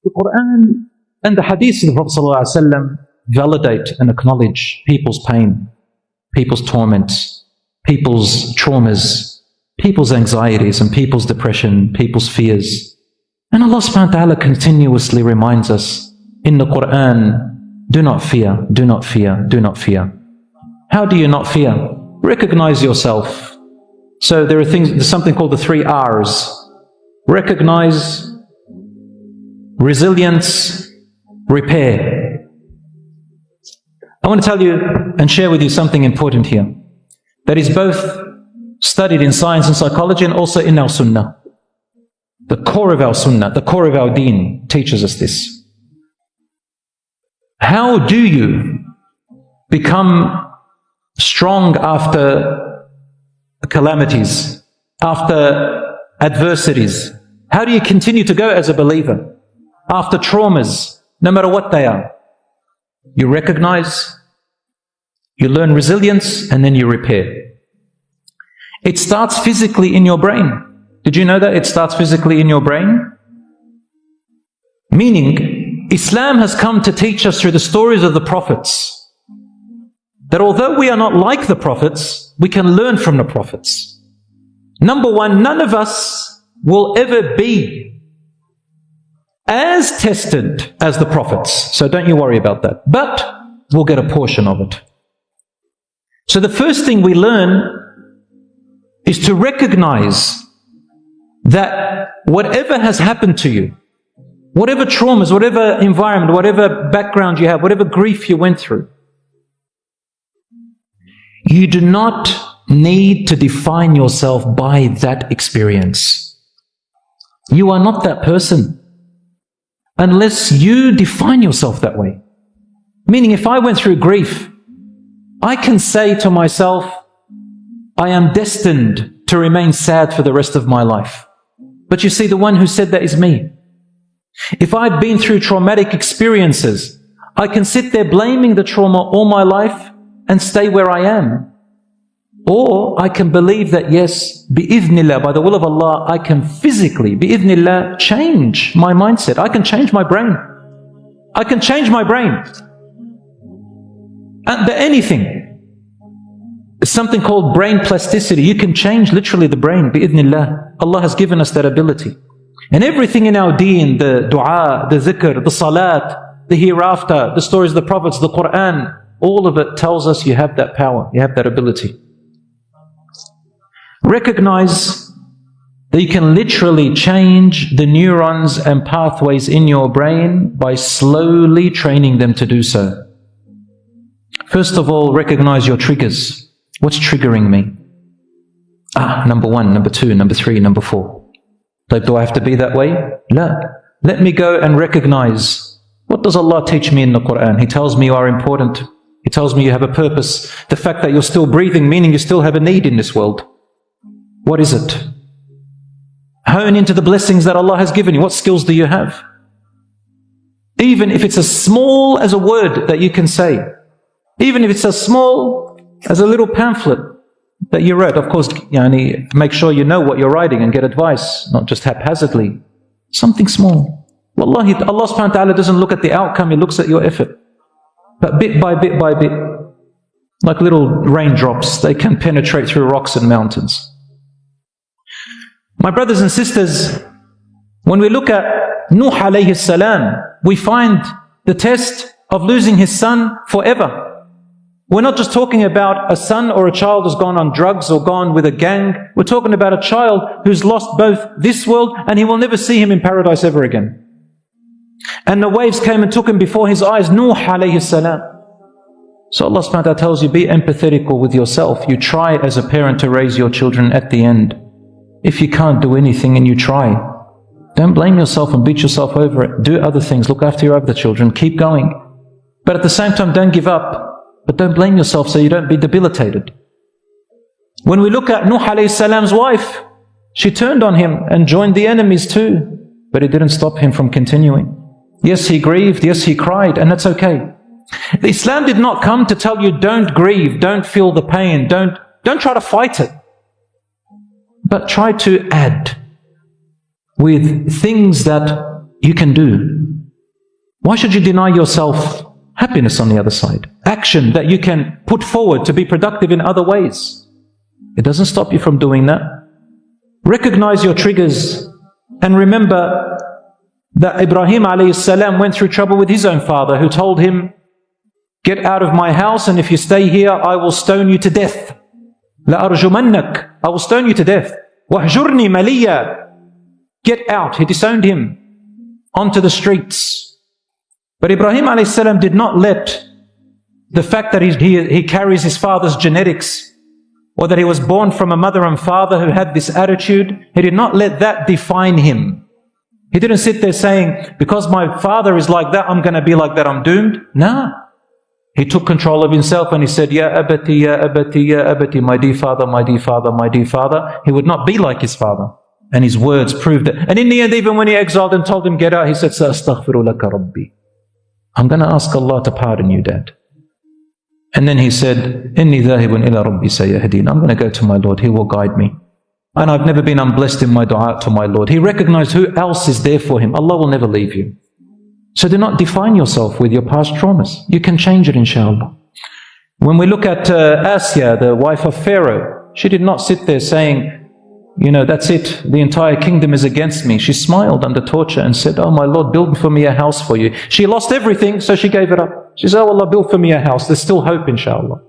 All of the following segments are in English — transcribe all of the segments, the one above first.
The Quran and the hadiths of the Prophet ﷺ validate and acknowledge people's pain, people's torments, people's traumas, people's anxieties and people's depression, people's fears. And Allah subhanahu wa ta'ala continuously reminds us in the Quran, do not fear, do not fear, do not fear. How do you not fear? Recognize yourself. So there's something called the 3 R's. Recognize, resilience, repair. I want to tell you and share with you something important here that is both studied in science and psychology and also in our sunnah. The core of our sunnah, the core of our deen teaches us this. How do you become strong after calamities, after adversities? How do you continue to go as a believer after traumas, no matter what they are? You recognize, you learn resilience, and then you repair. It starts physically in your brain. Did you know that it starts physically in your brain? Meaning, Islam has come to teach us through the stories of the prophets that although we are not like the prophets, we can learn from the prophets. Number one, none of us will ever be as tested as the prophets. So don't you worry about that. But we'll get a portion of it. So the first thing we learn is to recognize that whatever has happened to you, whatever traumas, whatever environment, whatever background you have, whatever grief you went through, you do not need to define yourself by that experience. You are not that person unless you define yourself that way. Meaning, if I went through grief, I can say to myself, I am destined to remain sad for the rest of my life. But you see, the one who said that is me. If I've been through traumatic experiences, I can sit there blaming the trauma all my life and stay where I am. Or I can believe that yes, bi'idhnillah, by the will of Allah, I can physically, bi'idhnillah, change my mindset. I can change my brain. I can change my brain. And anything. It's something called brain plasticity. You can change literally the brain, bi'idhnillah. Allah has given us that ability. And everything in our deen, the dua, the dhikr, the salat, the hereafter, the stories of the prophets, the Quran, all of it tells us you have that power, you have that ability. Recognize that you can literally change the neurons and pathways in your brain by slowly training them to do so. First of all, recognize your triggers. What's triggering me? Number 1, number 2, number 3, number 4. Like, do I have to be that way? La. Let me go and recognize, what does Allah teach me in the Quran? He tells me you are important. He tells me you have a purpose. The fact that you're still breathing, meaning you still have a need in this world. What is it? Hone into the blessings that Allah has given you. What skills do you have? Even if it's as small as a word that you can say. Even if it's as small as a little pamphlet that you read. Of course, make sure you know what you're writing and get advice, not just haphazardly. Something small. Wallahi, Allah subhanahu wa ta'ala doesn't look at the outcome, He looks at your effort. But bit by bit by bit, like little raindrops, they can penetrate through rocks and mountains. My brothers and sisters, when we look at Nuh alayhi salam, we find the test of losing his son forever. We're not just talking about a son or a child who's gone on drugs or gone with a gang. We're talking about a child who's lost both this world and he will never see him in paradise ever again. And the waves came and took him before his eyes, Nuh alayhi salam. So Allah subhanahu wa ta'ala tells you, be empathetic with yourself. You try as a parent to raise your children at the end. If you can't do anything and you try, don't blame yourself and beat yourself over it. Do other things. Look after your other children. Keep going. But at the same time, don't give up. But don't blame yourself so you don't be debilitated. When we look at Nuh alayhi salam's wife, she turned on him and joined the enemies too. But it didn't stop him from continuing. Yes, he grieved. Yes, he cried. And that's okay. Islam did not come to tell you don't grieve, don't feel the pain, don't try to fight it. But try to add with things that you can do. Why should you deny yourself happiness on the other side? Action that you can put forward to be productive in other ways. It doesn't stop you from doing that. Recognize your triggers and remember that Ibrahim alayhi salam went through trouble with his own father, who told him, get out of my house, and if you stay here, I will stone you to death. لَأَرْجُمَنَّكَ, I will stone you to death. وَاهْجُرْنِي مَلِيًّا, get out. He disowned him onto the streets. But Ibrahim alayhi salam did not let the fact that he carries his father's genetics, or that he was born from a mother and father who had this attitude, he did not let that define him. He didn't sit there saying, because my father is like that, I'm going to be like that, I'm doomed. No. He took control of himself and he said, Ya abati, ya abati, ya abati, my dear father, my dear father, my dear father. He would not be like his father. And his words proved it. And in the end, even when he exiled and told him, get out, he said, Sa'astaghfiru laka rabbi. I'm going to ask Allah to pardon you, Dad. And then he said, Inni dhahibun ila rabbi sayahdeen. I'm going to go to my Lord, He will guide me. And I've never been unblessed in my dua to my Lord. He recognized who else is there for him. Allah will never leave you. So do not define yourself with your past traumas. You can change it, inshallah. When we look at Asya, the wife of Pharaoh, she did not sit there saying, you know, that's it, the entire kingdom is against me. She smiled under torture and said, oh my Lord, build for me a house for you. She lost everything, so she gave it up. She said, oh Allah, build for me a house. There's still hope, inshallah.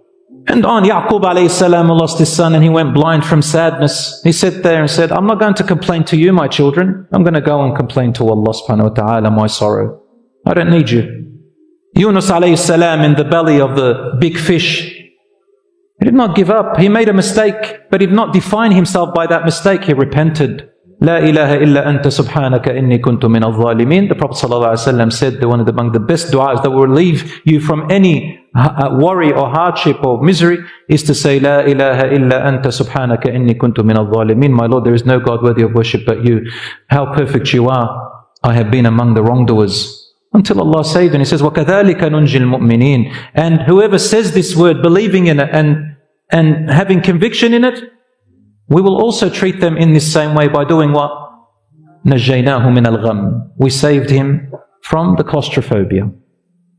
And on Yaqub alayhi salam lost his son and he went blind from sadness. He sat there and said, I'm not going to complain to you, my children. I'm going to go and complain to Allah subhanahu wa ta'ala my sorrow. I don't need you. Yunus alayhi salam in the belly of the big fish, he did not give up. He made a mistake, but he did not define himself by that mistake. He repented. La ilaha illa anta subhanaka inni kuntu min al-zalimin. The Prophet ﷺ said that one of among the best du'as that will relieve you from any worry or hardship or misery is to say, La ilaha illa anta subhanaka inni kuntu min al-zalimin. My Lord, there is no God worthy of worship but you. How perfect you are. I have been among the wrongdoers. Until Allah saved, and He says, وَكَذَلِكَ نُنْجِي الْمُؤْمِنِينَ. And whoever says this word, believing in it and having conviction in it, we will also treat them in this same way by doing what? نَجَّيْنَاهُ مِنَ الْغَمِّ. We saved him from the claustrophobia.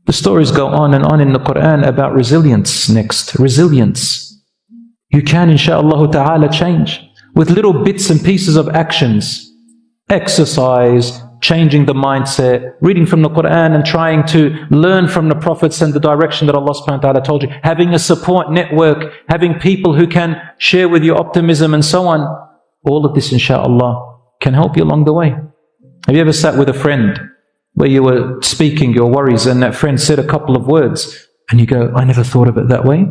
The stories go on and on in the Quran about resilience next. Resilience. You can, insha'Allah ta'ala, change with little bits and pieces of actions. Exercise, changing the mindset, reading from the Quran and trying to learn from the prophets and the direction that Allah subhanahu wa ta'ala told you, having a support network, having people who can share with you optimism and so on. All of this, inshaAllah, can help you along the way. Have you ever sat with a friend where you were speaking your worries and that friend said a couple of words and you go, I never thought of it that way?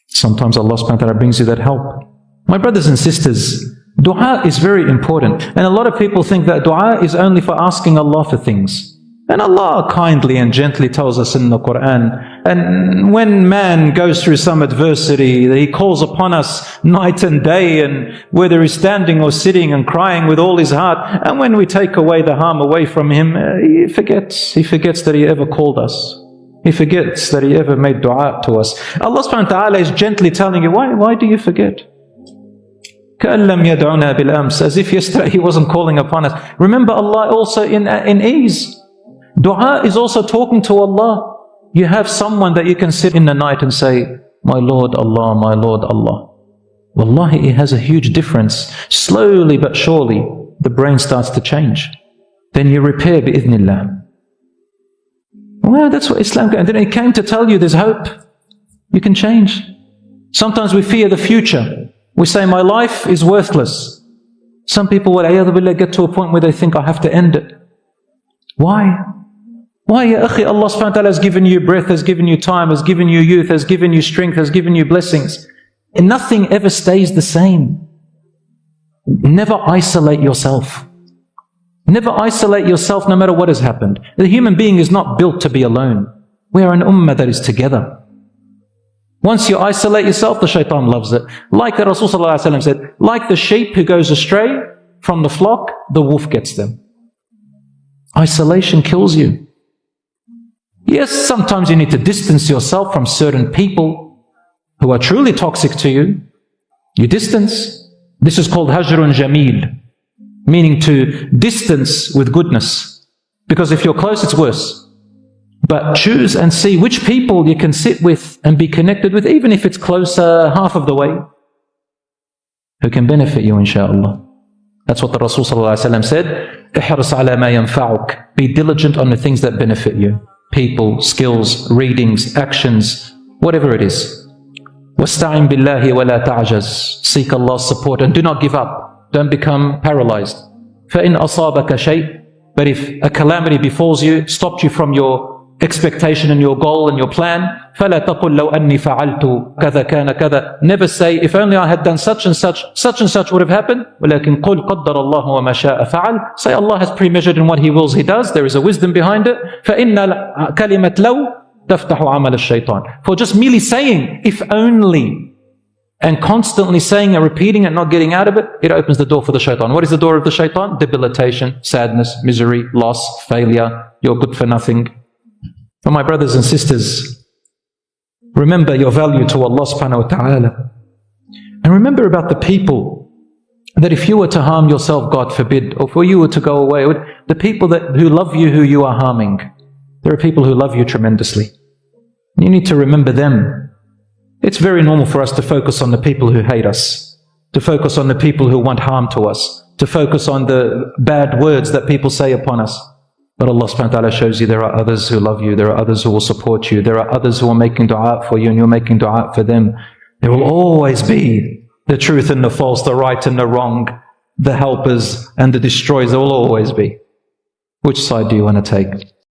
Sometimes Allah subhanahu wa ta'ala brings you that help. My brothers and sisters, dua is very important, and a lot of people think that dua is only for asking Allah for things. And Allah kindly and gently tells us in the Quran, and when man goes through some adversity, He calls upon us night and day, and whether he's standing or sitting and crying with all his heart, and when we take away the harm away from him, he forgets that he ever called us. He forgets that he ever made dua to us. Allah subhanahu wa ta'ala is gently telling you, why do you forget? As if yesterday He wasn't calling upon us. Remember Allah also in ease. Dua is also talking to Allah. You have someone that you can sit in the night and say, my Lord Allah, my Lord Allah. Wallahi, it has a huge difference. Slowly but surely, the brain starts to change. Then you repair bi'idhnillah. Well, that's what Islam, and then it came to tell you there's hope. You can change. Sometimes we fear the future. We say, my life is worthless. Some people will get to a point where they think, I have to end it. Why? Why, ya akhi? Allah subhanahu wa ta'ala has given you breath, has given you time, has given you youth, has given you strength, has given you blessings. And nothing ever stays the same. Never isolate yourself. Never isolate yourself no matter what has happened. The human being is not built to be alone. We are an ummah that is together. Once you isolate yourself, the shaitan loves it. Like the Rasul sallallahu alaihi wasallam said, like the sheep who goes astray from the flock, the wolf gets them. Isolation kills you. Yes, sometimes you need to distance yourself from certain people who are truly toxic to you. You distance. This is called hajrun jameel, meaning to distance with goodness. Because if you're close, it's worse. But choose and see which people you can sit with and be connected with, even if it's closer half of the way, who can benefit you, inshaAllah. That's what the Rasul ﷺ said, احرص على ما ينفعك. Be diligent on the things that benefit you. People, skills, readings, actions, whatever it is. واستعن بالله ولا تعجز. Seek Allah's support and do not give up. Don't become paralyzed. فإن أصابك شيء. But if a calamity befalls you, stopped you from your expectation and your goal and your plan, فَلَا تَقُلْ لَوْ أَنِّي فَعَلْتُ كَذَا كَانَ كَذَا. Never say, if only I had done such and such, such and such would have happened. وَلَكِنْ قُلْ قَدَّرَ اللَّهُ وَمَا شَاءَ فَعَلْ. Say Allah has pre-measured in what He wills, He does. There is a wisdom behind it. فَإِنَّ كَلِمَةْ لَوْ تَفْتَحُ عَمَلَ الشَّيْطَانِ. For just merely saying, if only, and constantly saying and repeating and not getting out of it, it opens the door for the shaitan. What is the door of the shaitan? Debilitation, sadness, misery, loss, failure. You're good for nothing. For my brothers and sisters, remember your value to Allah subhanahu wa ta'ala. And remember about the people that if you were to harm yourself, God forbid, or for you were to go away, the people who love you, who you are harming, there are people who love you tremendously. You need to remember them. It's very normal for us to focus on the people who hate us, to focus on the people who want harm to us, to focus on the bad words that people say upon us. But Allah subhanahu wa ta'ala shows you there are others who love you, there are others who will support you, there are others who are making dua for you and you're making dua for them. There will always be the truth and the false, the right and the wrong, the helpers and the destroyers. There will always be. Which side do you want to take?